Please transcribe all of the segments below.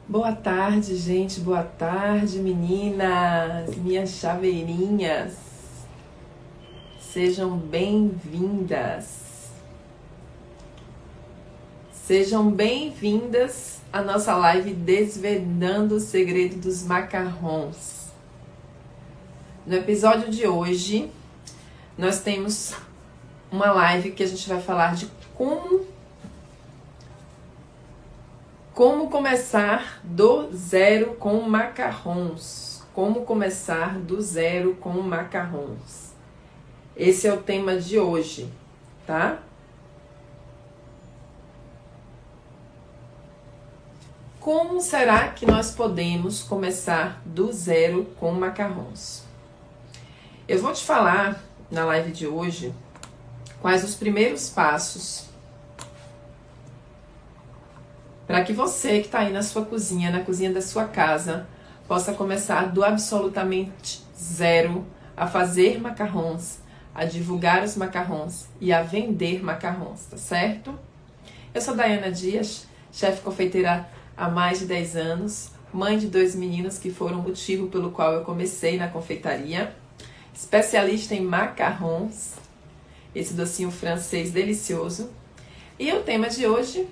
Boa tarde, gente. Boa tarde, meninas, minhas chaveirinhas. Sejam bem-vindas. Sejam bem-vindas à nossa live Desvendando o Segredo dos Macarrons. No episódio de hoje, nós temos uma live que a gente vai falar de como começar do zero com macarrons. Como começar do zero com macarrons. Esse é o tema de hoje, tá? Como será que nós podemos começar do zero com macarrons? Eu vou te falar na live de hoje quais os primeiros passos para que você que está aí na sua cozinha, na cozinha da sua casa, possa começar do absolutamente zero a fazer macarrons, a divulgar os macarrons e a vender macarrons, tá certo? Eu sou Daiana Dias, chefe confeiteira há mais de 10 anos, mãe de 2 meninos que foram o motivo pelo qual eu comecei na confeitaria, especialista em macarrons, esse docinho francês delicioso. E o tema de hoje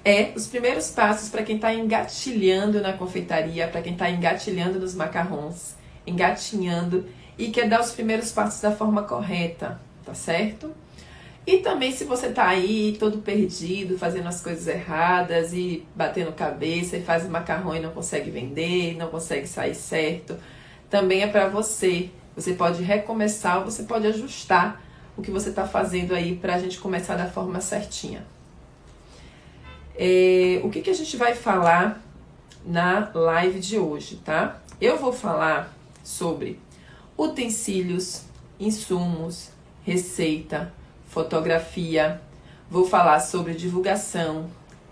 é os primeiros passos para quem está engatilhando na confeitaria, para quem está engatilhando nos macarrons, engatinhando e quer dar os primeiros passos da forma correta, tá certo? E também se você tá aí todo perdido, fazendo as coisas erradas e batendo cabeça e faz o macarrão e não consegue vender, não consegue sair certo, também é para você. Você pode recomeçar ou você pode ajustar o que você tá fazendo aí pra gente começar da forma certinha. O que a gente vai falar na live de hoje, tá? Eu vou falar sobre utensílios, insumos, receita, fotografia, vou falar sobre divulgação,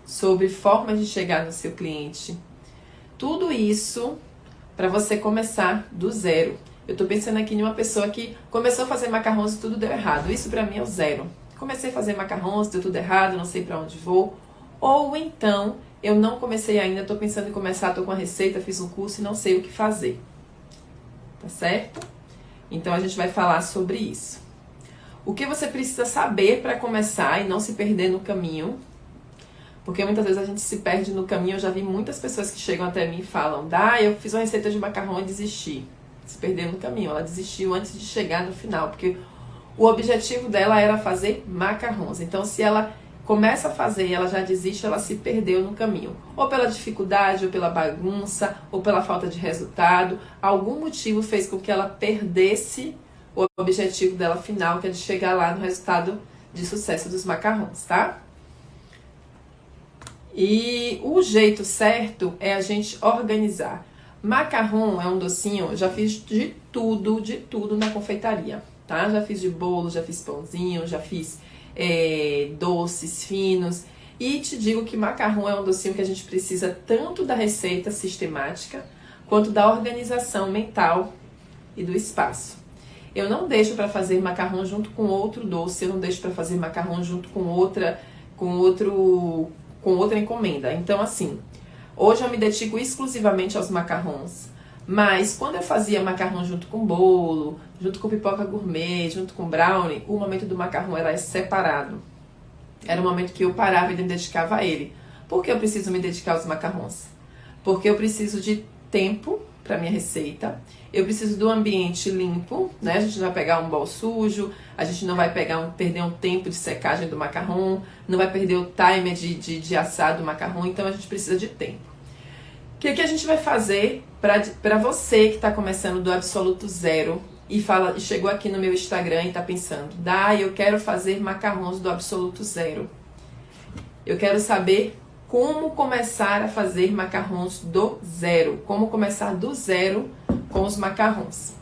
sobre forma de chegar no seu cliente. Tudo isso para você começar do zero. Eu tô pensando aqui em uma pessoa que começou a fazer macarrons e tudo deu errado. Isso para mim é o zero. Comecei a fazer macarrons, deu tudo errado, não sei para onde vou. Ou então, eu não comecei ainda, tô pensando em começar, tô com a receita, fiz um curso e não sei o que fazer. Tá certo? Então a gente vai falar sobre isso. O que você precisa saber para começar e não se perder no caminho? Porque muitas vezes a gente se perde no caminho. Eu já vi muitas pessoas que chegam até mim e falam: eu fiz uma receita de macarrão e desisti. Se perdeu no caminho. Ela desistiu antes de chegar no final, porque o objetivo dela era fazer macarrons. Então se ela começa a fazer e ela já desiste, ela se perdeu no caminho. Ou pela dificuldade, ou pela bagunça, ou pela falta de resultado. Algum motivo fez com que ela perdesse o objetivo dela final, que é de chegar lá no resultado de sucesso dos macarrons, tá? E o jeito certo é a gente organizar. Macarrão é um docinho, eu já fiz de tudo na confeitaria, tá? Já fiz de bolo, já fiz pãozinho, já fiz doces finos. E te digo que macarrão é um docinho que a gente precisa tanto da receita sistemática, quanto da organização mental e do espaço. Eu não deixo para fazer macarrão junto com outro doce, eu não deixo para fazer macarrão junto com outra encomenda. Então, assim, hoje eu me dedico exclusivamente aos macarrons. Mas quando eu fazia macarrão junto com bolo, junto com pipoca gourmet, junto com brownie, o momento do macarrão era separado. Era o momento que eu parava e me dedicava a ele. Por que eu preciso me dedicar aos macarrons? Porque eu preciso de tempo para minha receita. Eu preciso do ambiente limpo, né? A gente não vai pegar um bol sujo, a gente não vai perder um tempo de secagem do macarrão, não vai perder o timer de assar do macarrão, então a gente precisa de tempo. O que a gente vai fazer para você que está começando do absoluto zero e chegou aqui no meu Instagram e está pensando: eu quero fazer macarrons do absoluto zero. Eu quero saber como começar a fazer macarrons do zero. Como começar do zero com os macarrons.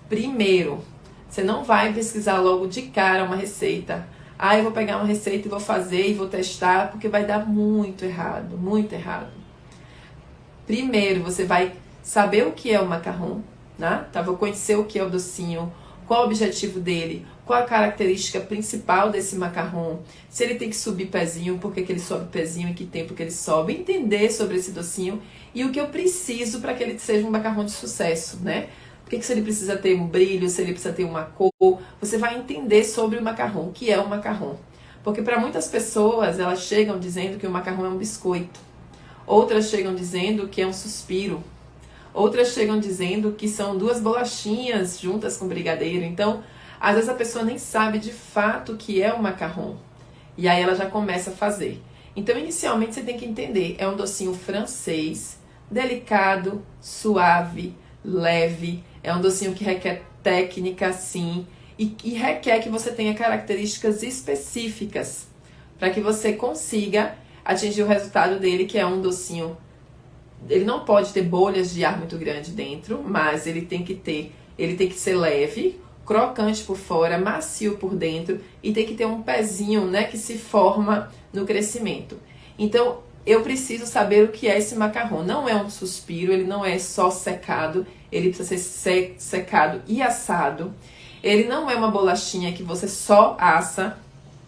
Primeiro, você não vai pesquisar logo de cara uma receita. Eu vou pegar uma receita e vou fazer e vou testar, porque vai dar muito errado, muito errado. Primeiro, você vai saber o que é o macarrão, né? Vou conhecer o que é o docinho, qual o objetivo dele, qual a característica principal desse macarrão, se ele tem que subir pezinho, por que ele sobe pezinho, em que tempo que ele sobe, entender sobre esse docinho e o que eu preciso para que ele seja um macarrão de sucesso, né? Por que se ele precisa ter um brilho, se ele precisa ter uma cor, você vai entender sobre o macarrão, o que é o macarrão. Porque para muitas pessoas, elas chegam dizendo que o macarrão é um biscoito. Outras chegam dizendo que é um suspiro. Outras chegam dizendo que são 2 bolachinhas juntas com brigadeiro. Então, às vezes a pessoa nem sabe de fato o que é o macarrão. E aí ela já começa a fazer. Então, inicialmente, você tem que entender. É um docinho francês, delicado, suave, leve. É um docinho que requer técnica, sim. E requer que você tenha características específicas para que você consiga atingir o resultado dele, que é um docinho. Ele não pode ter bolhas de ar muito grande dentro, mas ele tem que ser leve, crocante por fora, macio por dentro e tem que ter um pezinho, né, que se forma no crescimento. Então, eu preciso saber o que é esse macarrão. Não é um suspiro, ele não é só secado, ele precisa ser secado e assado. Ele não é uma bolachinha que você só assa,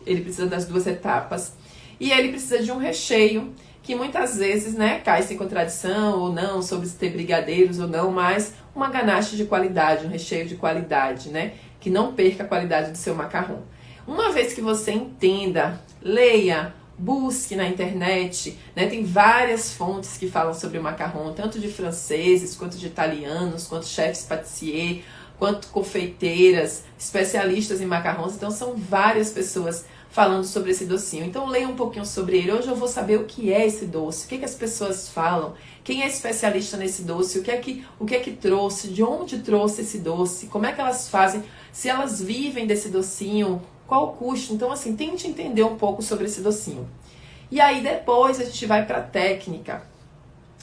ele precisa das 2 etapas. E ele precisa de um recheio, que muitas vezes, né, cai-se em contradição ou não, sobre se ter brigadeiros ou não, mas uma ganache de qualidade, um recheio de qualidade, né, que não perca a qualidade do seu macarrão. Uma vez que você entenda, leia, busque na internet, né, tem várias fontes que falam sobre o macarrão, tanto de franceses, quanto de italianos, quanto chefs pâtissier, quanto confeiteiras, especialistas em macarrões. Então são várias pessoas falando sobre esse docinho. Então leia um pouquinho sobre ele. Hoje eu vou saber o que é esse doce, o que as pessoas falam, quem é especialista nesse doce, o que é que trouxe, de onde trouxe esse doce, como é que elas fazem, se elas vivem desse docinho, qual o custo. Então assim, tente entender um pouco sobre esse docinho. E aí depois a gente vai para a técnica,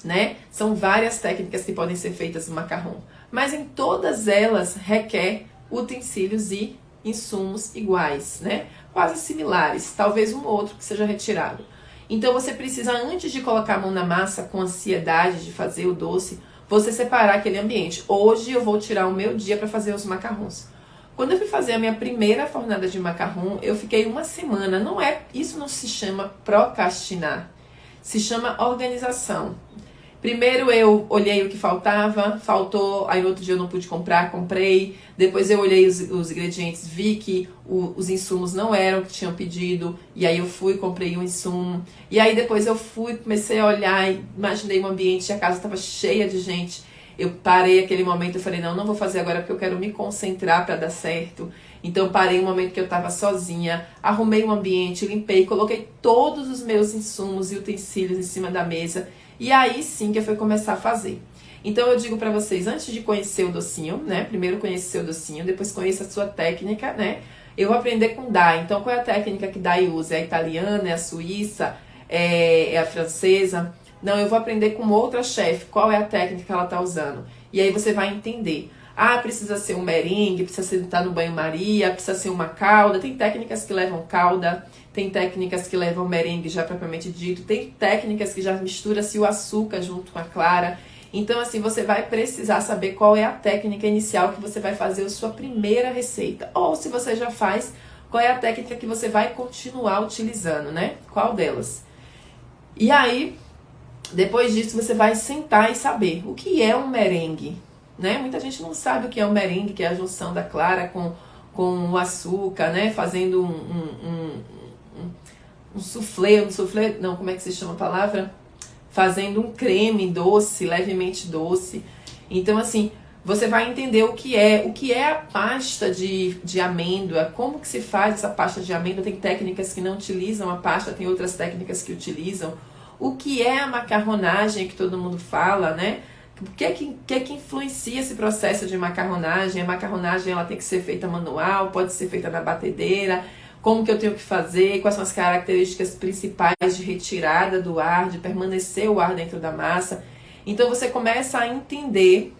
né? São várias técnicas que podem ser feitas no macarrão, mas em todas elas requer utensílios e insumos iguais, né? Quase similares, talvez um outro que seja retirado. Então você precisa, antes de colocar a mão na massa com ansiedade de fazer o doce, você separar aquele ambiente. Hoje eu vou tirar o meu dia para fazer os macarrões. Quando eu fui fazer a minha primeira fornada de macarrão, eu fiquei 1 semana. Isso não se chama procrastinar, se chama organização. Primeiro eu olhei o que faltou, aí no outro dia eu não pude comprar, comprei. Depois eu olhei os ingredientes, vi que os insumos não eram o que tinham pedido, e aí eu fui, comprei um insumo. E aí depois eu fui, comecei a olhar, imaginei um ambiente, a casa estava cheia de gente. Eu parei aquele momento, eu falei, não vou fazer agora porque eu quero me concentrar para dar certo. Então parei um momento que eu estava sozinha, arrumei o ambiente, limpei, coloquei todos os meus insumos e utensílios em cima da mesa. E aí sim que eu fui começar a fazer. Então eu digo pra vocês, antes de conhecer o docinho, né? Primeiro conhecer o docinho, depois conheça a sua técnica, né? Eu vou aprender com Dai. Então qual é a técnica que Dai usa? É a italiana, é a suíça, é a francesa? Não, eu vou aprender com outra chefe. Qual é a técnica que ela tá usando? E aí você vai entender. Ah, precisa ser um merengue, precisa estar no banho-maria, precisa ser uma calda. Tem técnicas que levam calda, tem técnicas que levam merengue já propriamente dito, tem técnicas que já mistura-se o açúcar junto com a clara. Então, assim, você vai precisar saber qual é a técnica inicial que você vai fazer a sua primeira receita. Ou, se você já faz, qual é a técnica que você vai continuar utilizando, né? Qual delas? E aí, depois disso, você vai sentar e saber o que é um merengue, né? Muita gente não sabe o que é um merengue, que é a junção da clara com o açúcar, né? Fazendo um soufflé, não, como é que se chama a palavra? Fazendo um creme doce, levemente doce. Então, assim, você vai entender o que é a pasta de amêndoa, como que se faz essa pasta de amêndoa. Tem técnicas que não utilizam a pasta, tem outras técnicas que utilizam. O que é a macarronagem que todo mundo fala, né? O que é que influencia esse processo de macarronagem? A macarronagem ela tem que ser feita manual, pode ser feita na batedeira. Como que eu tenho que fazer, quais são as características principais de retirada do ar, de permanecer o ar dentro da massa. Então você começa a entender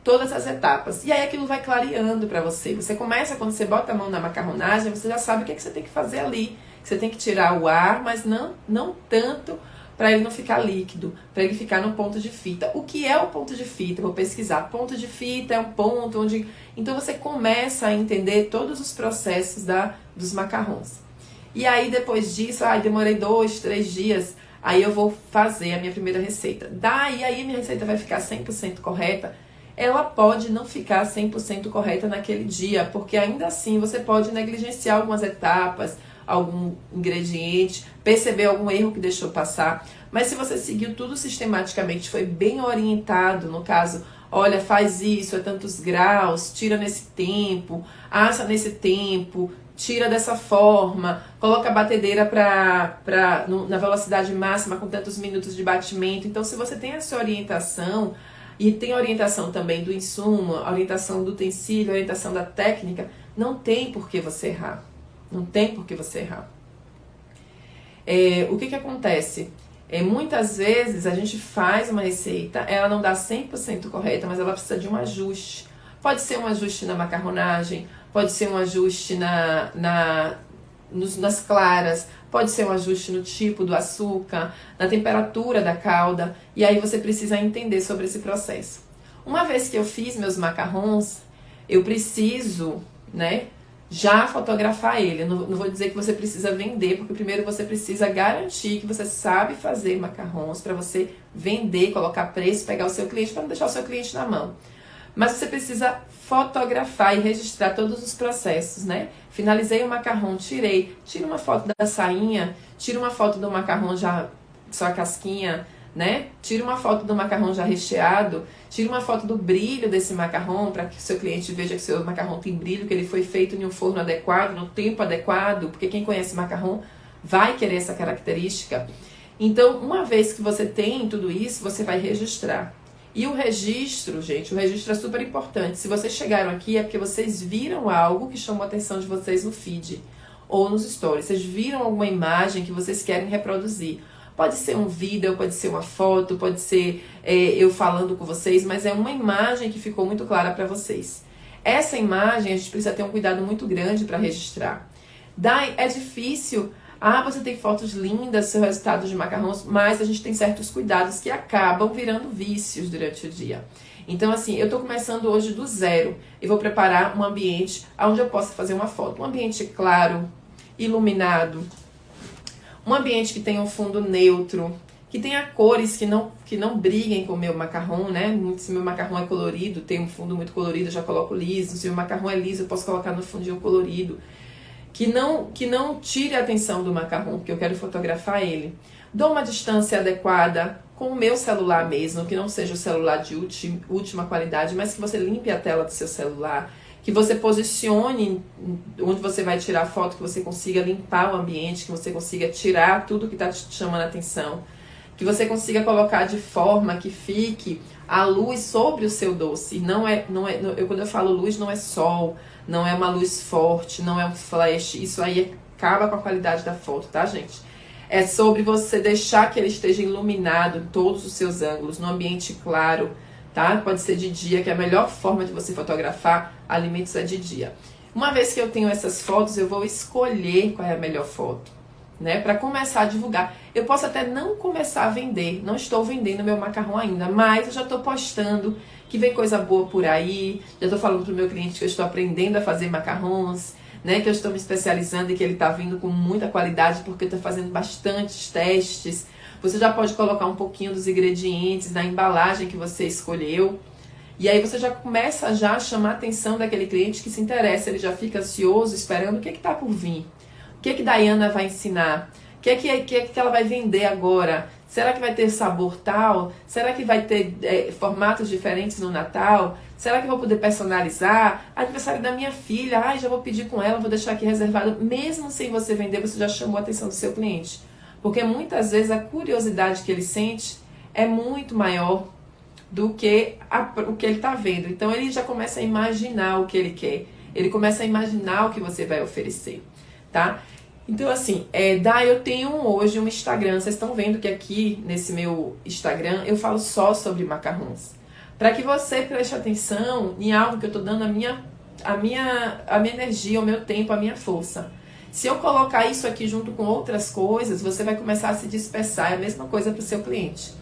todas as etapas. E aí aquilo vai clareando para você. Você começa, quando você bota a mão na macarronagem, você já sabe o que você tem que fazer ali. Você tem que tirar o ar, mas não tanto para ele não ficar líquido, para ele ficar no ponto de fita. O que é o ponto de fita? Eu vou pesquisar. Ponto de fita é um ponto onde... Então você começa a entender todos os processos dos macarrons. E aí depois disso, demorei 2, 3 dias, aí eu vou fazer a minha primeira receita. Daí aí minha receita vai ficar 100% correta. Ela pode não ficar 100% correta naquele dia, porque ainda assim você pode negligenciar algumas etapas, algum ingrediente, perceber algum erro que deixou passar. Mas se você seguiu tudo sistematicamente, foi bem orientado, no caso, olha, faz isso, é tantos graus, tira nesse tempo, assa nesse tempo, tira dessa forma, coloca a batedeira na velocidade máxima com tantos minutos de batimento. Então, se você tem essa orientação, e tem orientação também do insumo, orientação do utensílio, orientação da técnica, não tem por que você errar. Não tem por que você errar. O que acontece? Muitas vezes a gente faz uma receita, ela não dá 100% correta, mas ela precisa de um ajuste. Pode ser um ajuste na macarronagem, pode ser um ajuste nas claras, pode ser um ajuste no tipo do açúcar, na temperatura da calda, e aí você precisa entender sobre esse processo. Uma vez que eu fiz meus macarrons, eu preciso, já fotografar ele. Eu não vou dizer que você precisa vender, porque primeiro você precisa garantir que você sabe fazer macarrons para você vender, colocar preço, pegar o seu cliente, para não deixar o seu cliente na mão. Mas você precisa fotografar e registrar todos os processos, Finalizei o macarrão, tira uma foto da sainha, tira uma foto do macarrão já, só a casquinha, Tira uma foto do macarrão já recheado, tira uma foto do brilho desse macarrão para que o seu cliente veja que o seu macarrão tem brilho, que ele foi feito em um forno adequado, no tempo adequado, porque quem conhece macarrão vai querer essa característica. Então, uma vez que você tem tudo isso, você vai registrar. E o registro, gente, o registro é super importante. Se vocês chegaram aqui é porque vocês viram algo que chamou a atenção de vocês no feed ou nos stories. Vocês viram alguma imagem que vocês querem reproduzir. Pode ser um vídeo, pode ser uma foto, pode ser eu falando com vocês, mas é uma imagem que ficou muito clara para vocês. Essa imagem a gente precisa ter um cuidado muito grande para registrar. É difícil, você tem fotos lindas, seu resultado de macarrões, mas a gente tem certos cuidados que acabam virando vícios durante o dia. Então assim, eu estou começando hoje do zero e vou preparar um ambiente onde eu possa fazer uma foto. Um ambiente claro, iluminado, um ambiente que tenha um fundo neutro, que tenha cores que não briguem com o meu macarrão, Se meu macarrão é colorido, tem um fundo muito colorido, eu já coloco liso. Se o macarrão é liso, eu posso colocar no fundinho colorido. Que não tire a atenção do macarrão, porque eu quero fotografar ele. Dou uma distância adequada com o meu celular mesmo, que não seja o celular de última qualidade, mas que você limpe a tela do seu celular, que você posicione onde você vai tirar a foto, que você consiga limpar o ambiente, que você consiga tirar tudo que está te chamando a atenção, que você consiga colocar de forma que fique a luz sobre o seu doce. Quando eu falo luz, não é sol, não é uma luz forte, não é um flash, isso aí acaba com a qualidade da foto, tá, gente? É sobre você deixar que ele esteja iluminado em todos os seus ângulos, no ambiente claro, tá? Pode ser de dia, que é a melhor forma de você fotografar alimentos é de dia. Uma vez que eu tenho essas fotos, eu vou escolher qual é a melhor foto, para começar a divulgar. Eu posso até não começar a vender, não estou vendendo meu macarrão ainda, mas eu já estou postando que vem coisa boa por aí, já estou falando pro meu cliente que eu estou aprendendo a fazer macarrons, que eu estou me especializando e que ele está vindo com muita qualidade porque eu estou fazendo bastantes testes. Você já pode colocar um pouquinho dos ingredientes na embalagem que você escolheu. E aí você já começa a chamar a atenção daquele cliente que se interessa, ele já fica ansioso esperando o que está por vir. O que Dayana vai ensinar? O que ela vai vender agora? Será que vai ter sabor tal? Será que vai ter formatos diferentes no Natal? Será que eu vou poder personalizar? Aniversário da minha filha, já vou pedir com ela, vou deixar aqui reservado. Mesmo sem você vender, você já chamou a atenção do seu cliente. Porque muitas vezes a curiosidade que ele sente é muito maior do que o que ele está vendo. Então ele já começa a imaginar o que ele quer. Ele começa a imaginar o que você vai oferecer, tá? Então assim, eu tenho hoje um Instagram. Vocês estão vendo que aqui nesse meu Instagram eu falo só sobre macarrons. Para que você preste atenção em algo que eu estou dando a minha energia, o meu tempo, a minha força. Se eu colocar isso aqui junto com outras coisas, você vai começar a se dispersar. É a mesma coisa para o seu cliente.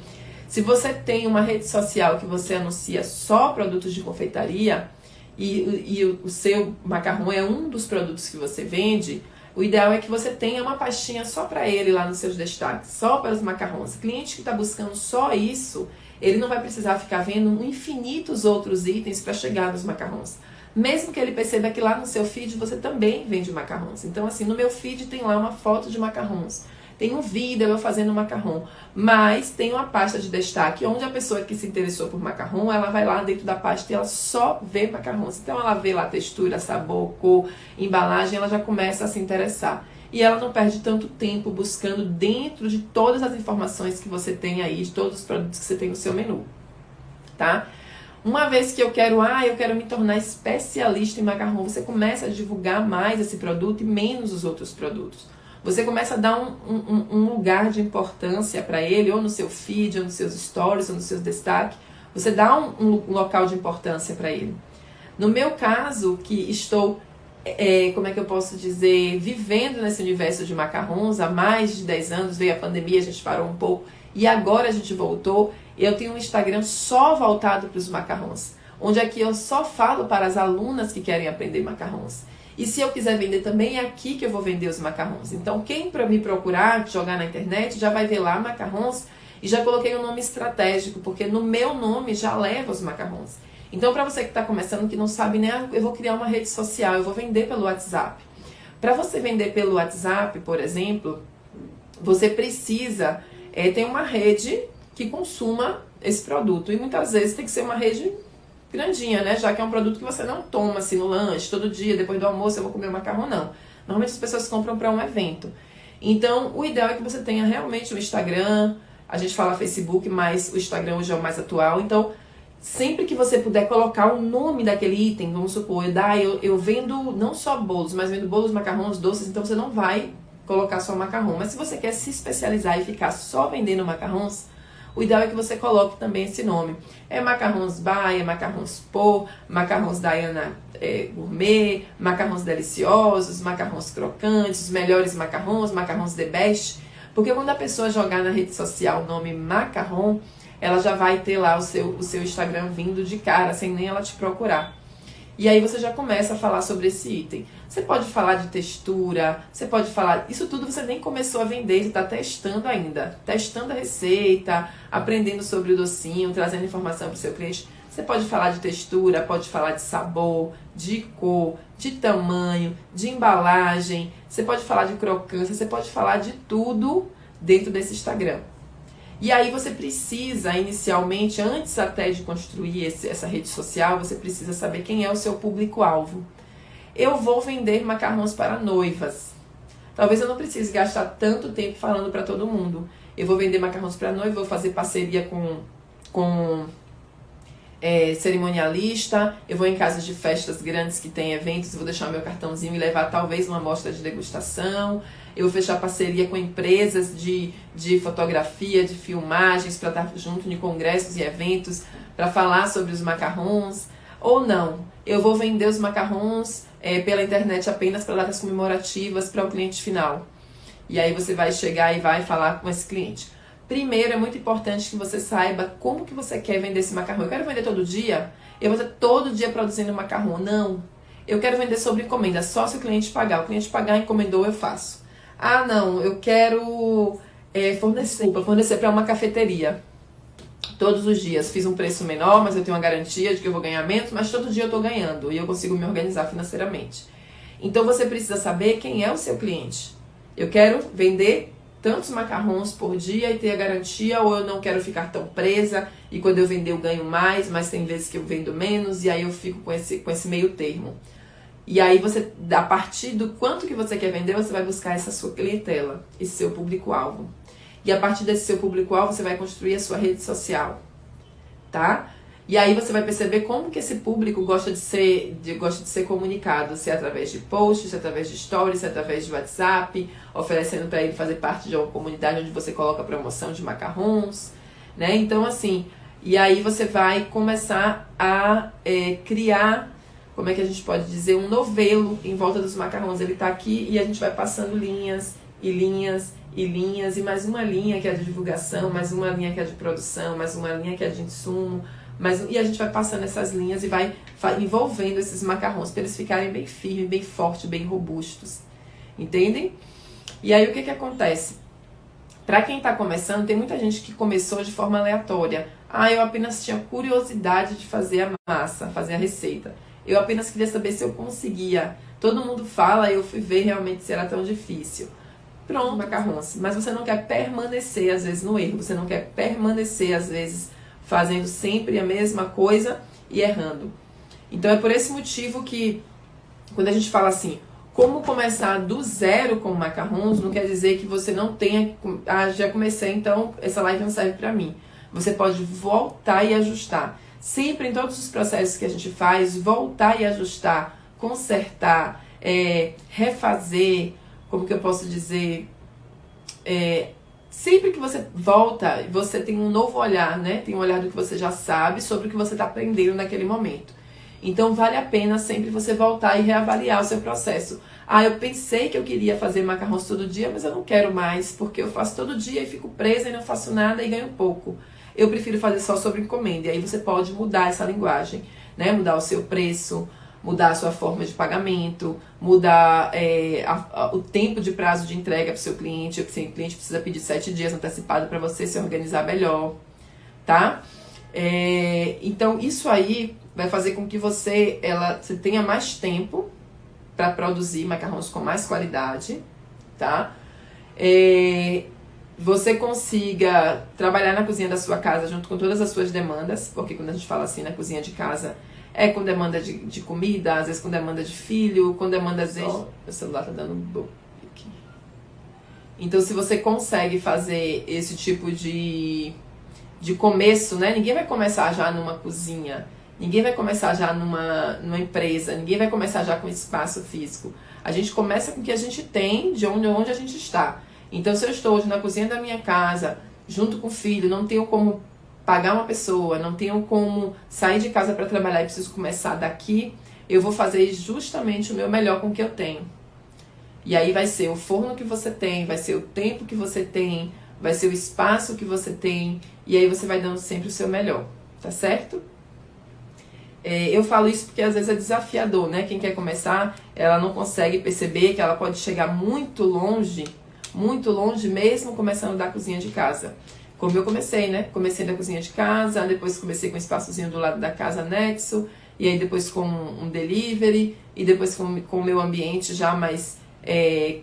Se você tem uma rede social que você anuncia só produtos de confeitaria e o seu macarrão é um dos produtos que você vende, o ideal é que você tenha uma pastinha só para ele lá nos seus destaques, só para os macarrões. Cliente que está buscando só isso, ele não vai precisar ficar vendo infinitos outros itens para chegar nos macarrões. Mesmo que ele perceba que lá no seu feed você também vende macarrões. Então, assim, no meu feed tem lá uma foto de macarrões. Tem um vídeo eu fazendo macarrão, mas tem uma pasta de destaque onde a pessoa que se interessou por macarrão, ela vai lá dentro da pasta e ela só vê macarrões. Então ela vê lá textura, sabor, cor, embalagem, ela já começa a se interessar. E ela não perde tanto tempo buscando dentro de todas as informações que você tem aí, de todos os produtos que você tem no seu menu, tá? Uma vez que eu quero me tornar especialista em macarrão, você começa a divulgar mais esse produto e menos os outros produtos. Você começa a dar um lugar de importância para ele, ou no seu feed, ou nos seus stories, ou nos seus destaques. Você dá um local de importância para ele. No meu caso, que estou, como é que eu posso dizer, vivendo nesse universo de macarrons há mais de 10 anos, veio a pandemia, a gente parou um pouco, e agora a gente voltou. Eu tenho um Instagram só voltado para os macarrons, onde aqui eu só falo para as alunas que querem aprender macarrons. E se eu quiser vender também, é aqui que eu vou vender os macarrons. Então, quem para me procurar, jogar na internet, já vai ver lá macarrons. E já coloquei um nome estratégico, porque no meu nome já leva os macarrons. Então, para você que está começando, que não sabe, né, eu vou criar uma rede social, eu vou vender pelo WhatsApp. Para você vender pelo WhatsApp, por exemplo, você precisa ter uma rede que consuma esse produto. E muitas vezes tem que ser uma rede grandinha, né? Já que é um produto que você não toma assim no lanche, todo dia, depois do almoço eu vou comer um macarrão, não. Normalmente as pessoas compram para um evento. Então, o ideal é que você tenha realmente um Instagram, a gente fala Facebook, mas o Instagram hoje é o mais atual. Então, sempre que você puder colocar o nome daquele item, vamos supor, eu vendo não só bolos, mas vendo bolos, macarrões, doces, então você não vai colocar só macarrão. Mas se você quer se especializar e ficar só vendendo macarrões, o ideal é que você coloque também esse nome. É Macarrons By, é Macarrons Po, Macarrons Diana Gourmet, Macarrons Deliciosos, Macarrons Crocantes, os melhores macarrons, Macarrons The Best. Porque quando a pessoa jogar na rede social o nome macarrão, ela já vai ter lá o seu Instagram vindo de cara, sem nem ela te procurar. E aí você já começa a falar sobre esse item. Você pode falar de textura, você pode falar... Isso tudo você nem começou a vender, você está testando ainda. Testando a receita, aprendendo sobre o docinho, trazendo informação para o seu cliente. Você pode falar de textura, pode falar de sabor, de cor, de tamanho, de embalagem. Você pode falar de crocância, você pode falar de tudo dentro desse Instagram. E aí você precisa, inicialmente, antes até de construir essa rede social, você precisa saber quem é o seu público-alvo. Eu vou vender macarrões para noivas. Talvez eu não precise gastar tanto tempo falando para todo mundo. Eu vou vender macarrões para noiva, vou fazer parceria com cerimonialista, eu vou em casas de festas grandes que tem eventos, vou deixar meu cartãozinho e levar talvez uma amostra de degustação. Eu vou fechar parceria com empresas de fotografia, de filmagens, para estar junto de congressos e eventos, para falar sobre os macarrons. Ou não, eu vou vender os macarrons pela internet apenas para datas comemorativas para o cliente final. E aí você vai chegar e vai falar com esse cliente. Primeiro, é muito importante que você saiba como que você quer vender esse macarrão. Eu quero vender todo dia? Eu vou estar todo dia produzindo macarrão? Não. Eu quero vender sobre encomenda, só se o cliente pagar. O cliente pagar, encomendou, eu faço. Ah, não, eu quero fornecer para uma cafeteria. Todos os dias. Fiz um preço menor, mas eu tenho uma garantia de que eu vou ganhar menos, mas todo dia eu estou ganhando e eu consigo me organizar financeiramente. Então você precisa saber quem é o seu cliente. Eu quero vender tantos macarrons por dia e ter a garantia, ou eu não quero ficar tão presa e quando eu vender eu ganho mais, mas tem vezes que eu vendo menos e aí eu fico com esse meio termo. E aí você, a partir do quanto que você quer vender, você vai buscar essa sua clientela, esse seu público-alvo. E a partir desse seu público-alvo, você vai construir a sua rede social, tá? E aí você vai perceber como que esse público gosta de ser comunicado, se é através de posts, se é através de stories, se é através de WhatsApp, oferecendo para ele fazer parte de uma comunidade onde você coloca promoção de macarrons, né? Então, assim, e aí você vai começar a criar como é que a gente pode dizer, um novelo em volta dos macarrons. Ele tá aqui e a gente vai passando linhas e linhas e linhas, e mais uma linha que é de divulgação, mais uma linha que é de produção, mais uma linha que é de insumo, e a gente vai passando essas linhas e vai envolvendo esses macarrons para eles ficarem bem firmes, bem fortes, bem robustos. Entendem? E aí o que acontece? Para quem está começando, tem muita gente que começou de forma aleatória. Eu apenas tinha curiosidade de fazer a massa, fazer a receita. Eu apenas queria saber se eu conseguia. Todo mundo fala, eu fui ver realmente se era tão difícil. Pronto, macarrons. Mas você não quer permanecer, às vezes, no erro. Você não quer permanecer, às vezes, fazendo sempre a mesma coisa e errando. Então, é por esse motivo que, quando a gente fala assim, como começar do zero com macarrons, não quer dizer que você não tenha... já comecei, então essa live não serve pra mim. Você pode voltar e ajustar. Sempre, em todos os processos que a gente faz, voltar e ajustar, consertar, refazer, como que eu posso dizer... sempre que você volta, você tem um novo olhar, né? Tem um olhar do que você já sabe sobre o que você está aprendendo naquele momento. Então, vale a pena sempre você voltar e reavaliar o seu processo. Eu pensei que eu queria fazer macarrons todo dia, mas eu não quero mais, porque eu faço todo dia e fico presa e não faço nada e ganho pouco. Eu prefiro fazer só sobre encomenda. E aí você pode mudar essa linguagem, né? Mudar o seu preço, mudar a sua forma de pagamento, mudar o tempo de prazo de entrega para o seu cliente. O cliente precisa pedir 7 dias antecipado para você se organizar melhor, tá? Então, isso aí vai fazer com que você tenha mais tempo para produzir macarrons com mais qualidade, tá? Você consiga trabalhar na cozinha da sua casa junto com todas as suas demandas, porque quando a gente fala assim na cozinha de casa, com demanda de comida, às vezes com demanda de filho, com demanda de... Meu celular tá dando um aqui. Então, se você consegue fazer esse tipo de começo, né? Ninguém vai começar já numa cozinha, ninguém vai começar já numa empresa, ninguém vai começar já com espaço físico. A gente começa com o que a gente tem, de onde a gente está. Então, se eu estou hoje na cozinha da minha casa, junto com o filho, não tenho como pagar uma pessoa, não tenho como sair de casa para trabalhar e preciso começar daqui, eu vou fazer justamente o meu melhor com o que eu tenho. E aí vai ser o forno que você tem, vai ser o tempo que você tem, vai ser o espaço que você tem, e aí você vai dando sempre o seu melhor, tá certo? Eu falo isso porque às vezes é desafiador, né? Quem quer começar, ela não consegue perceber que ela pode chegar muito longe mesmo começando da cozinha de casa. Como eu comecei, né? Comecei da cozinha de casa, depois comecei com um espaçozinho do lado da casa anexo, e aí depois com um delivery, e depois com o meu ambiente já mais,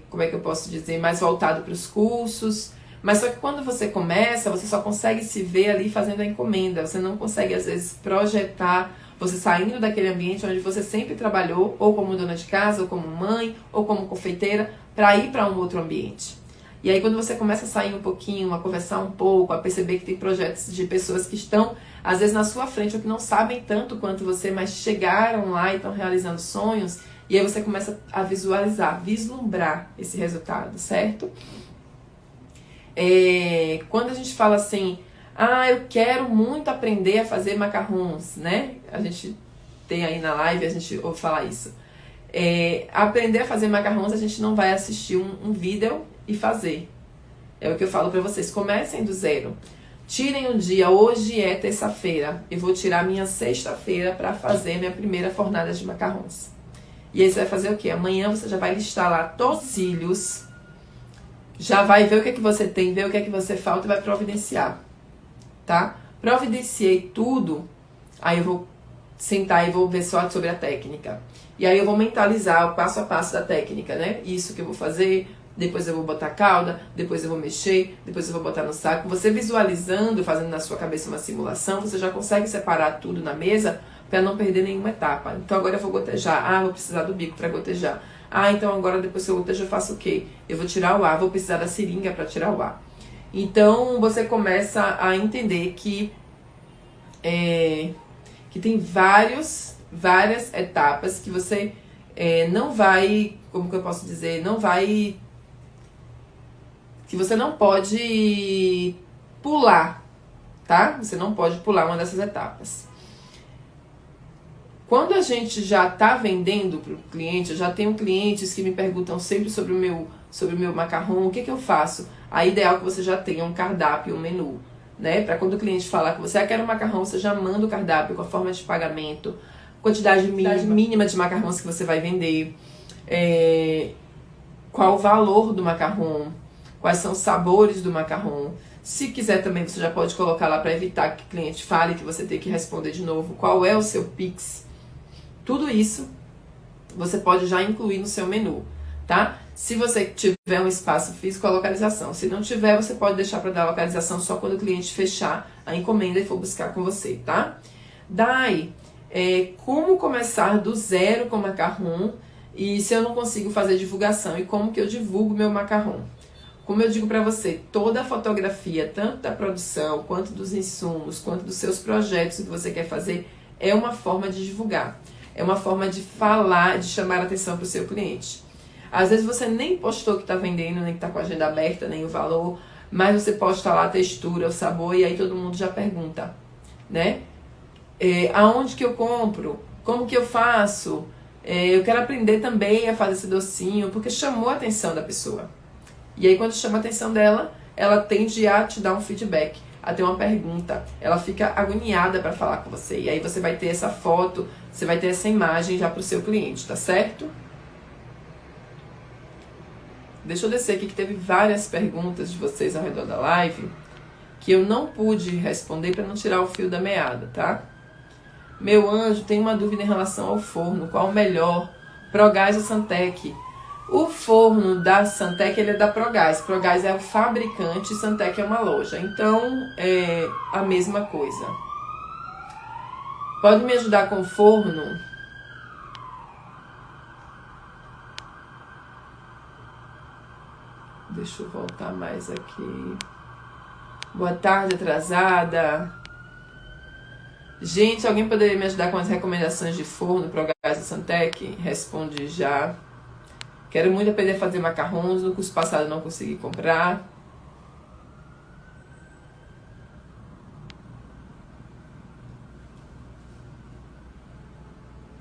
como é que eu posso dizer, mais voltado para os cursos. Mas só que quando você começa, você só consegue se ver ali fazendo a encomenda. Você não consegue, às vezes, projetar, você saindo daquele ambiente onde você sempre trabalhou, ou como dona de casa, ou como mãe, ou como confeiteira, para ir para um outro ambiente. E aí quando você começa a sair um pouquinho, a conversar um pouco, a perceber que tem projetos de pessoas que estão, às vezes, na sua frente, ou que não sabem tanto quanto você, mas chegaram lá e estão realizando sonhos, e aí você começa a visualizar, vislumbrar esse resultado, certo? Quando a gente fala assim, eu quero muito aprender a fazer macarrons, né? A gente tem aí na live, a gente ouve falar isso. Aprender a fazer macarrons, a gente não vai assistir um vídeo e fazer. É o que eu falo pra vocês, comecem do zero. Tirem um dia, hoje é terça-feira, eu vou tirar minha sexta-feira pra fazer minha primeira fornada de macarrons. E aí você vai fazer o quê? Amanhã você já vai listar lá todos os cílios, já vai ver o que é que você tem, ver o que é que você falta e vai providenciar, tá? Providenciei tudo, aí eu vou sentar e vou ver só sobre a técnica. E aí eu vou mentalizar o passo a passo da técnica, né? Isso que eu vou fazer, depois eu vou botar calda, depois eu vou mexer, depois eu vou botar no saco. Você visualizando, fazendo na sua cabeça uma simulação, você já consegue separar tudo na mesa para não perder nenhuma etapa. Então agora eu vou gotejar. Vou precisar do bico para gotejar. Então agora depois que eu gotejo eu faço o quê? Eu vou tirar o ar, vou precisar da seringa para tirar o ar. Então você começa a entender que tem várias etapas que você não vai, como que eu posso dizer, que você não pode pular, tá? Você não pode pular uma dessas etapas. Quando a gente já está vendendo para o cliente, eu já tenho clientes que me perguntam sempre sobre o meu macarrão, o que eu faço? Aí, ideal que você já tenha um cardápio, um menu, né? Para quando o cliente falar que você quer um macarrão, você já manda o cardápio com a forma de pagamento, quantidade mínima de macarrões que você vai vender, qual o valor do macarrão, quais são os sabores do macarrão. Se quiser também, você já pode colocar lá para evitar que o cliente fale, que você tem que responder de novo, qual é o seu Pix. Tudo isso você pode já incluir no seu menu, tá? Se você tiver um espaço físico, a localização. Se não tiver, você pode deixar para dar a localização só quando o cliente fechar a encomenda e for buscar com você, tá? Daí, como começar do zero com macarrão e se eu não consigo fazer divulgação e como que eu divulgo meu macarrão? Como eu digo para você, toda a fotografia, tanto da produção, quanto dos insumos, quanto dos seus projetos que você quer fazer, é uma forma de divulgar. É uma forma de falar, de chamar a atenção para o seu cliente. Às vezes você nem postou que está vendendo, nem que está com a agenda aberta, nem o valor, mas você posta lá a textura, o sabor, e aí todo mundo já pergunta, né? Aonde que eu compro? Como que eu faço? Eu quero aprender também a fazer esse docinho, porque chamou a atenção da pessoa. E aí quando chama a atenção dela, ela tende a te dar um feedback, a ter uma pergunta. Ela fica agoniada para falar com você. E aí você vai ter essa foto, você vai ter essa imagem já para o seu cliente, tá certo? Deixa eu descer aqui que teve várias perguntas de vocês ao redor da live que eu não pude responder para não tirar o fio da meada, tá? Meu anjo, tem uma dúvida em relação ao forno. Qual o melhor? Progás ou Santec? O forno da Santec, ele é da Progás. Progás é o fabricante e Santec é uma loja. Então, é a mesma coisa. Pode me ajudar com o forno? Deixa eu voltar mais aqui. Boa tarde, atrasada. Gente, alguém poderia me ajudar com as recomendações de forno Progás e Santec? Responde já. Quero muito aprender a fazer macarrons. No curso passado não consegui comprar.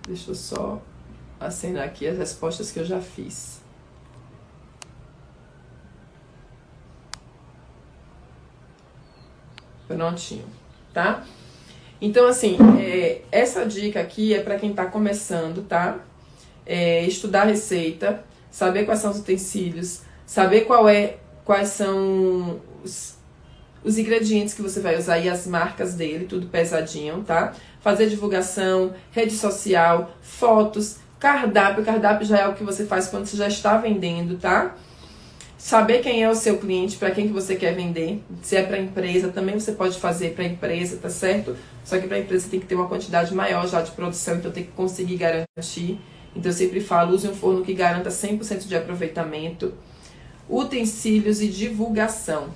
Deixa eu só acenar aqui as respostas que eu já fiz. Prontinho, tá? Então, assim, essa dica aqui é para quem tá começando, tá? Estudar receita, saber quais são os utensílios, saber quais são os ingredientes que você vai usar e as marcas dele, tudo pesadinho, tá? Fazer divulgação, rede social, fotos, cardápio. Cardápio já é o que você faz quando você já está vendendo, tá? Saber quem é o seu cliente, para quem que você quer vender. Se é para empresa, também você pode fazer para empresa, tá certo? Só que para empresa tem que ter uma quantidade maior já de produção, então tem que conseguir garantir. Então eu sempre falo, use um forno que garanta 100% de aproveitamento. Utensílios e divulgação.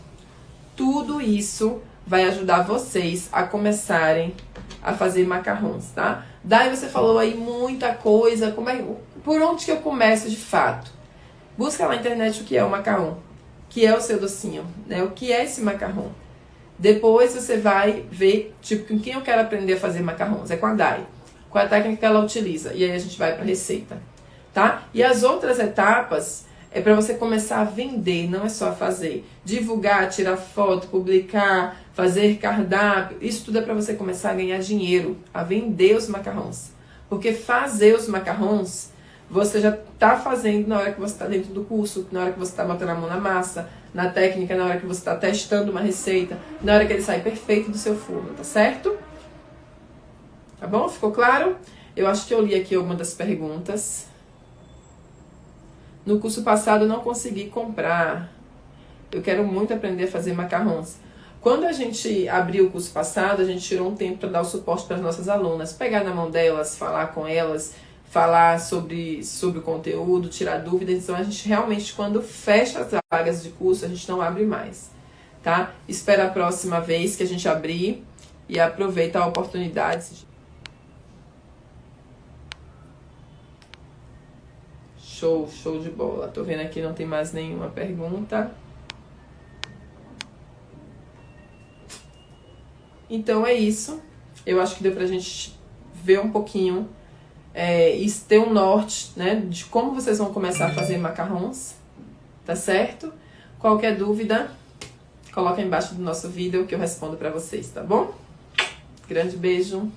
Tudo isso vai ajudar vocês a começarem a fazer macarrons, tá? Daí você falou aí muita coisa, por onde que eu começo de fato? Busca lá na internet o que é o macarrão, o que é o seu docinho, né? O que é esse macarrão. Depois você vai ver, tipo, com quem eu quero aprender a fazer macarrons. É com a Dai. Qual é a técnica que ela utiliza. E aí a gente vai para a receita, tá? E as outras etapas é para você começar a vender, não é só fazer. Divulgar, tirar foto, publicar, fazer cardápio. Isso tudo é para você começar a ganhar dinheiro, a vender os macarrons. Porque fazer os macarrons você já está fazendo na hora que você está dentro do curso, na hora que você está botando a mão na massa, na técnica, na hora que você está testando uma receita, na hora que ele sai perfeito do seu forno, tá certo? Tá bom? Ficou claro? Eu acho que eu li aqui alguma das perguntas. No curso passado eu não consegui comprar. Eu quero muito aprender a fazer macarrons. Quando a gente abriu o curso passado, a gente tirou um tempo para dar o suporte para as nossas alunas, pegar na mão delas, falar com elas, falar sobre o conteúdo, tirar dúvidas. Então a gente realmente, quando fecha as vagas de curso, a gente não abre mais, tá? Espera a próxima vez que a gente abrir e aproveita a oportunidade. Show de bola. Tô vendo aqui, não tem mais nenhuma pergunta. Então é isso. Eu acho que deu pra gente ver um pouquinho e ter um norte, né, de como vocês vão começar a fazer macarrons, tá certo? Qualquer dúvida, coloca aí embaixo do nosso vídeo que eu respondo pra vocês, tá bom? Grande beijo!